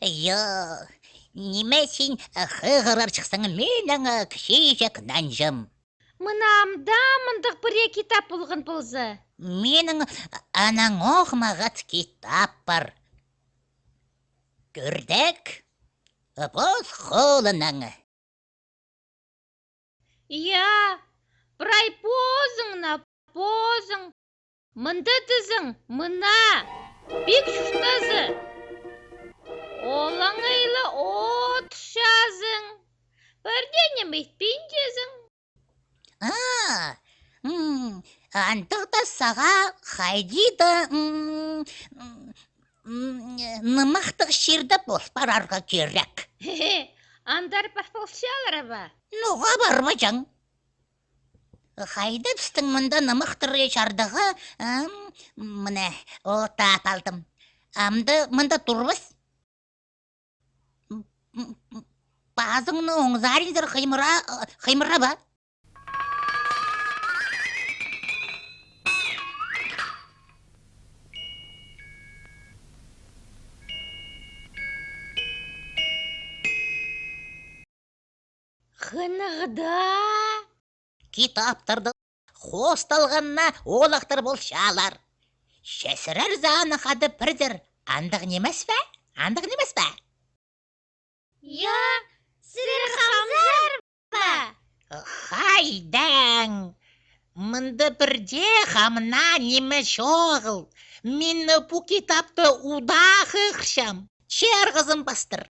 Йо, неме сен хығырар шықсың менің кішейшек нанжым. Мынамда мындық біре китап болғын болзы. Менің анаң оқымағат китап бар. Көрдік? Боз қолының. Иә, бірай позыңна, позың. Мында дізің, мына, бек шұқтазы. Олаңайлы от жазың. Бірдене мейтпейін жезің. Антықта саға қайдейді нымақтық шерді боспарарға керек. Андар пақпалшалар ба? Нұға бар ба жаң? Қайды түстің мұнда нымақтыры шардығы мұны ота апалдым. Амды мұнда тұрбыз. Базыңны оңзарыңдыр қаймыра ба? Қынығда? Китаптарды қосталғанна олақтыр болшалар. Шесірер заны қады пірдір. Андық немес бә? Андық немес бә? Я, сірер қамзар ба? Хайдаң! Мұнды бірде қамна неме шоғыл. Мен бұ китапты удағы қышам. Шер қызым бастыр.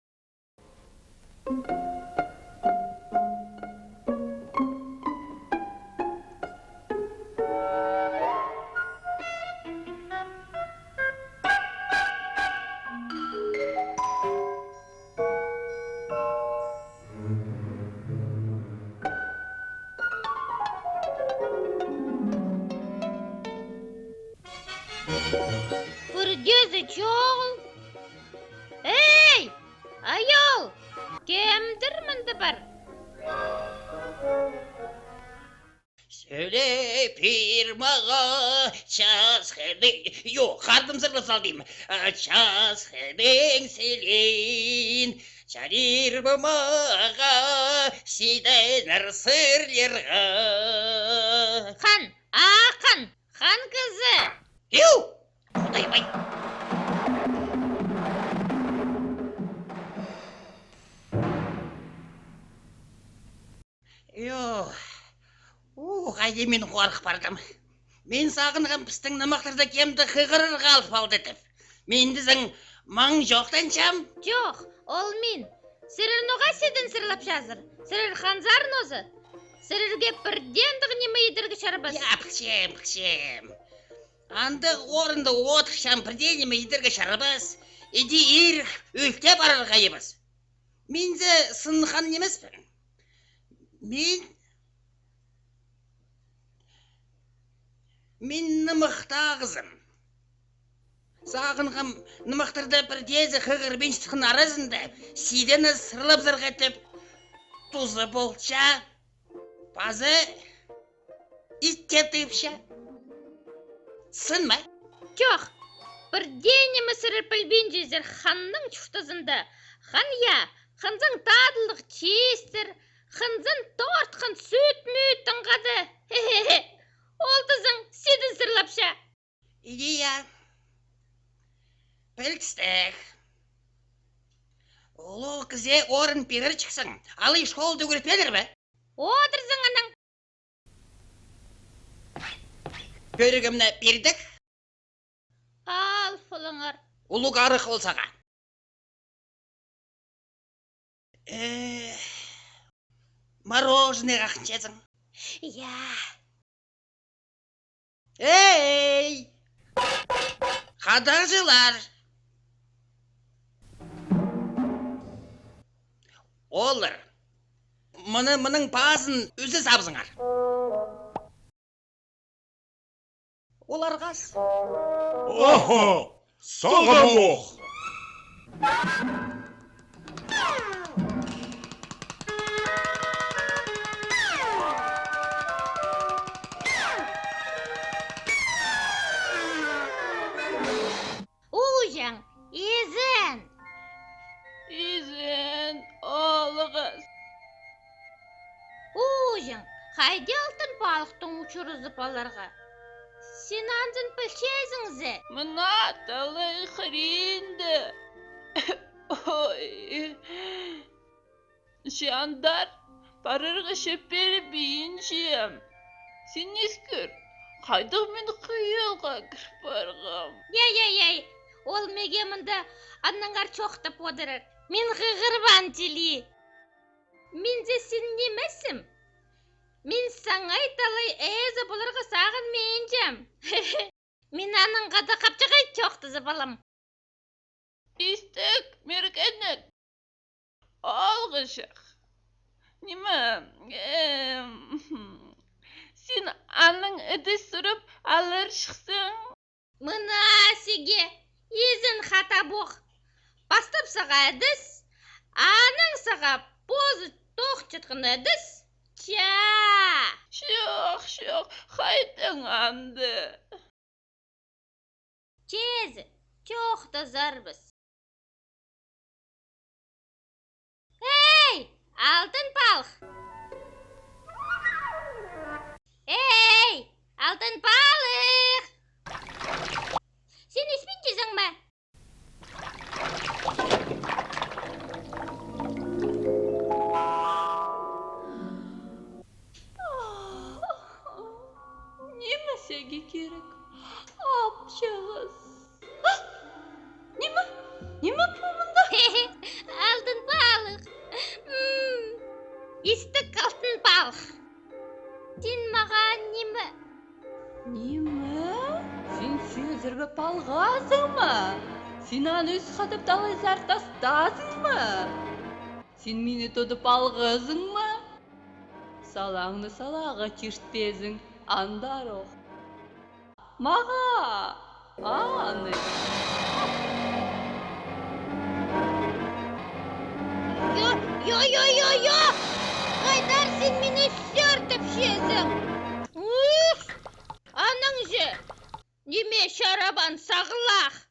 Бірдезі жоғыл. Эй, айол, кемдір мінді бар? Söyle pirmağa çaz hede yok kardım zırla saldım çaz hedeng selin çarir bamağa sidener sır yerga Хан, ақын, хан кызы. ю Құдай бай ю қайде мен қуарқып бардым. Мен сағынған пістің намақтарда кемді қығырыр қалып алды деп. Мен дізің маң жоқтан шам? Жоқ, ол мен. Сірір ноға седін сірлап жазыр. Сірір ханзарын өзі. Сірірге бірдендігі неме едіргі шарбас. Я, пықшем. Андық орынды отықшам бірден неме едіргі шарбас. Иди ир үлте барырға ебіз. Менді сынған немеспін. Мен нымықта қызым. Сағынғым нымықтырда бір дезі қығыр бен шытқын арызында сейдені сырлап зырғатып тұзы болша, базы иттетіпша. Сын ма? Жоқ, бірденемі сірір пілбен жезір ханның чүftізінде. Хан я, ханзың тадылық честір, ханзың тортқын сөт мөттің қады. Ол тізің седін сырлапша. Идея. Пілкістік. Олу кізе орын перір чықсың. Алы школды көріпедір бі? Отырсың аның. Көрігімні бердік. Ал фылыңыр. Улуг арық олсаға. Мороженое қақыншасың. Я. Эй! Қадағжылар! Олар, мұның базын өзі сабызыңар. Олар қас. Aha! Sağam ox! Ужаң, езін. Haydi altın balıktın uçuruzıp alarga. Sen anzın bilçezіңзе. Мына талай хренді. Ой. Şandar, parırgı şeperi beyinşiyem. Sen eskür. Qaydık men kıyılga kirip bargam. Ей, ол мегемінде аннаңар çoқтап одырыр. Мен ғығырбан тили. Мензе сен немесім? Мен саңай талай әзі бұлырғы сағын мейінжем. Мен аныңға да қапчығай çoқтызы балам. İstek, merkenek. Algışak. Nima? Sen anın öde sürüp alır çıksın. Мына сеге езін хата боқ. Бастап саға әдіс, аның саға позы тоқ чытқын әдіс. Ча! Şok, haydın andı. Чезі, çoqta зарбыз. Эй, алтын балық! Эй, алтын балық! Сен еспен кезің ме? Немесеге керек? Апшағыз. Нема помында? Алтын балық. Истік алтын балық. Сен маған немі? Неме? Сен сөзірбіп алғасың ма? Сен аны өз қатып талай зартастасың ма? Сен мені тодып алғызың ма? Салаңны салаға чертпезің, андар оқ. Маға, аны. Yo. Қайдар сен мені сөртіп шезің. Аның же, неме шарабан сағылақ.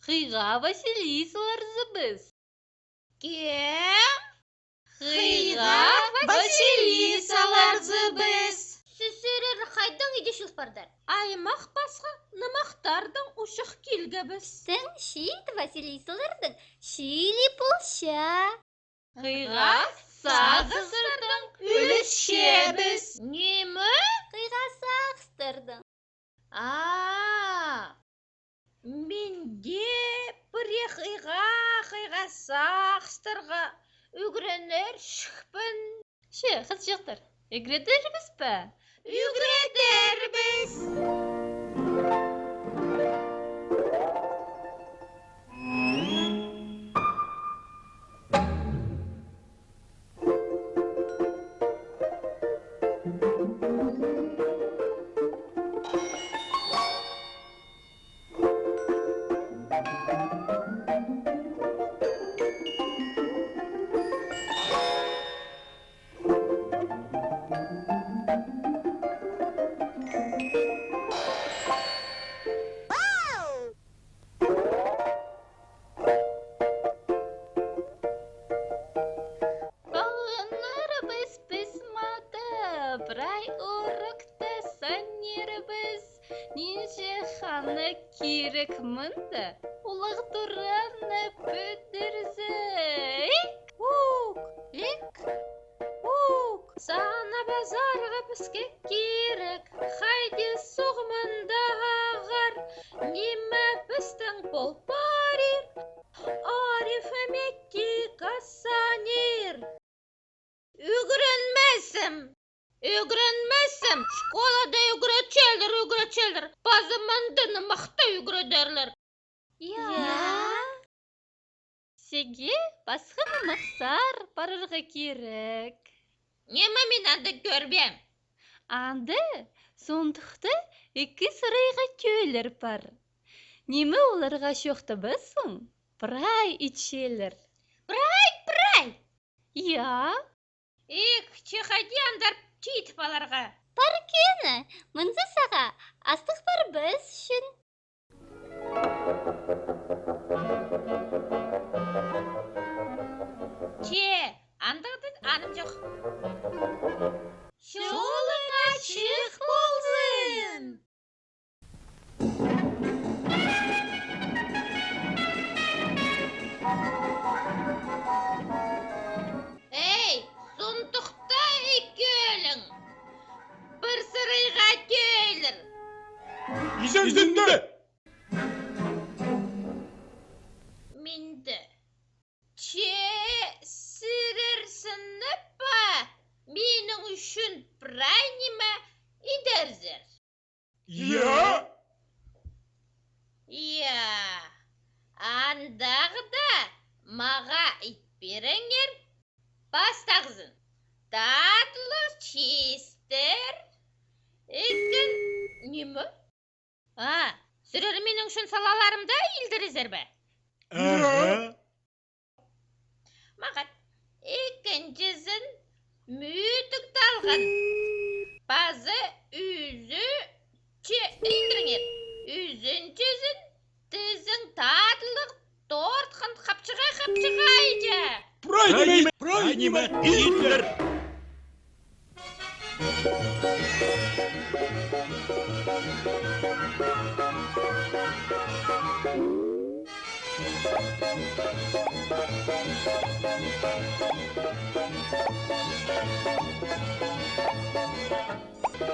Хыйга Василисаларзы біз. Кем? Хыйга Василисаларзы біз. Сесерер қайдың еде шылпардар? Аймақ басқа нымақтардың ұшық келгі біз. Сен шейд Василисалардың шейлі болша. Хыйга сағыстырдың үлісше біз. Немі? Хыйга сағыстырдың. Менде біре қиға сағыстырға үгіренер шықпын. Қыз жақтар, үгіретер біз бі? Үгіретер біз. керек мында. Улаг туранны бөтөрсек. Ук, sana bazarga bizga kerak. Haydi so'g'manda ag'ar, nima bizdan pul parir. Arif emekki kassanir. Ügrenmezsem. Şkolada ügreçeldir. Bazı mandını maqta ügrederler. Ya. Сеге басқа мақсар барырға керек. Нема мен анда көрбем. Анды сондықты екі сырайға көйлер бар. Немі оларға шоқты басың? Брай ичелер. Брай. Я? Чехади андар чит баларға. Кені, мынзы саға астық бар біз үшін. Андағды аным жоқ. Жолың ашық болсын. Ей, сондықта екеуің. Бір сырайға келір. İzinde. Minді. Сірерсініп па? Менің үшін прайнима идерзер. Ya. Андағыда маға итберіңер. Бастағызын. Татлық честер. Екен немі? Сүрер менің үшін салаларымда елдірізер бә? Мағат, екіншісін мүйтік талған. Базы үзі елдіріңер. Үзіншісін тізің татлық тортқын қапчыға айда. Прайниме Гитлер.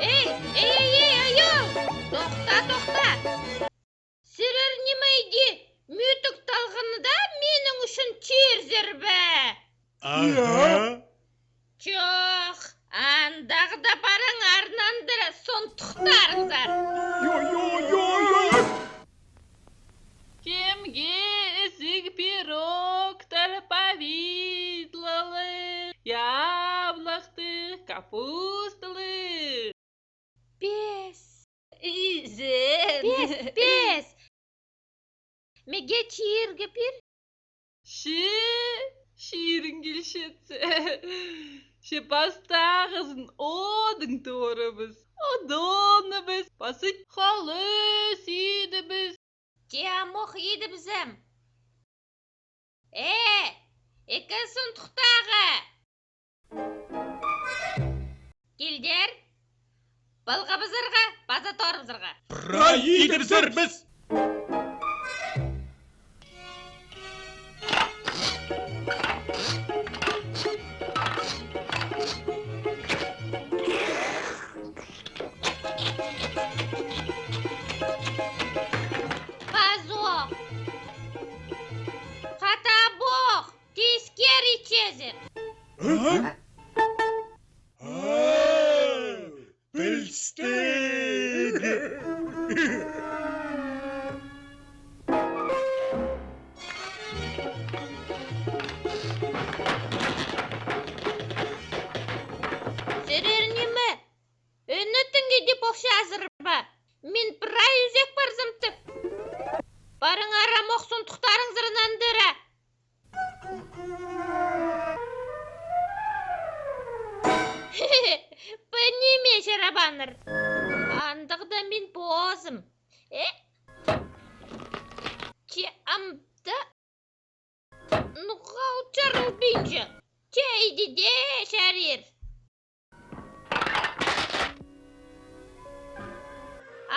Ей, айау! Тоқта! Сірер немейді мүйтік талғыны да менің үшін черзер бә? Жоқ, андағыда бараң арнандыры сонтықтарыңдар. Кемге ісік пирогтар повидлалы, яблоқты, капусталы. Бес. Изен. Бес. Меге чиіргі пір? Ширин келшетсе. Бастағызын одың торыбыз. Одоны біз. Басы қалы сүйді біз. Тиамоқ еді бізім. Екі сұнтықтағы. Келдер. Балға бізірға, база торы бізірға. Прайидімсір біз. Базоқ. Қатабоқ. Тескер ичезір. Білстік. Сірер немі? Үні деп оқшы азыр ба? Мен прай үзек бар зымтып. Барың арам оқсын тұқтарың зырнандыра. Пәнеме шарабаныр. Андығда мен бозым. Амда нұғал жарыл бейнжі. Чейді де шарир.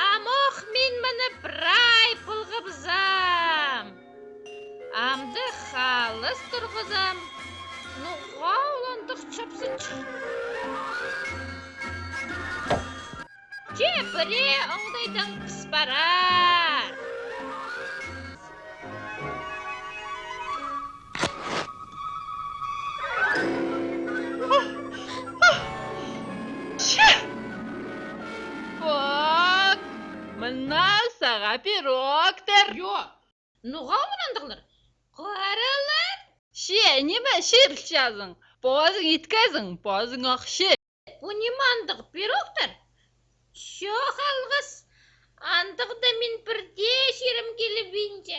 Амоқ мен мұны прай пылғы тұрғызам. Амды халыс тұрғызам. Нуға оландық чапсынчы. Чепіре оңдайдан піс барар. Бак, мына саға пирогтер. Нуға оландығылар? Қаралар. Неме шеріл жазың. Бозың иткәзің, бозың ақшы. Бұ немандық пирогтар? Шоқ алғыс. Андығда мен бірде шерім келіп бейінше.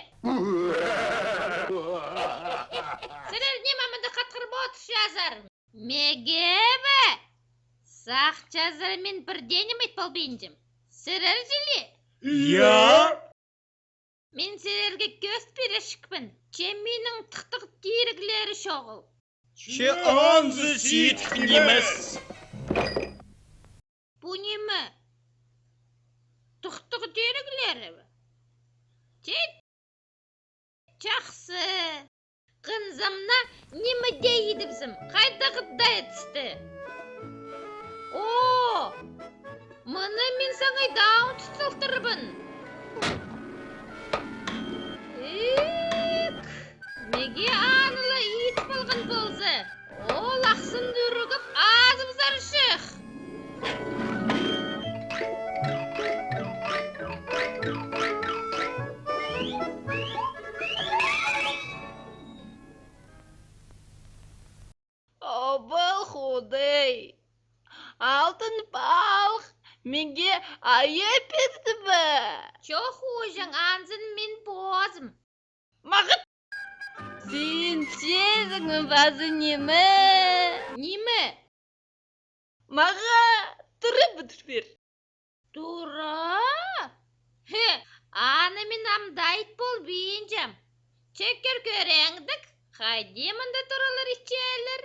Сірер немамынды қатқыр ботыш жазар. Мегебі. Сақ жазар мен бірде немет бол бейінжім. Сірер жілі. Я. Мен сілерге көз берешікпін. Чемменің тұқтық деріглері шоғыл. She anzı sitkinimez. Бұ немі? Тұқтық деріглері бі? Жақсы. Қынзамна немі дейдіпсім? Қайдағыда етісті? О, мұны мен саңай даун тұтылтырбын. Неге анылы ит болған болсы? Ол ақсын дүрігіп азым заршық. Обыл худай. Алтын балық менге айып етті бі. Чоқ ожың анзын мен бозым. Мағыт. Сен сезіңі базы немі? Немі? Маға тұры бұтыр бер. Тура? Аны мен амдайт бол бейінжем. Чекер көреңдік. Қайдемінді тұралар ішчелер.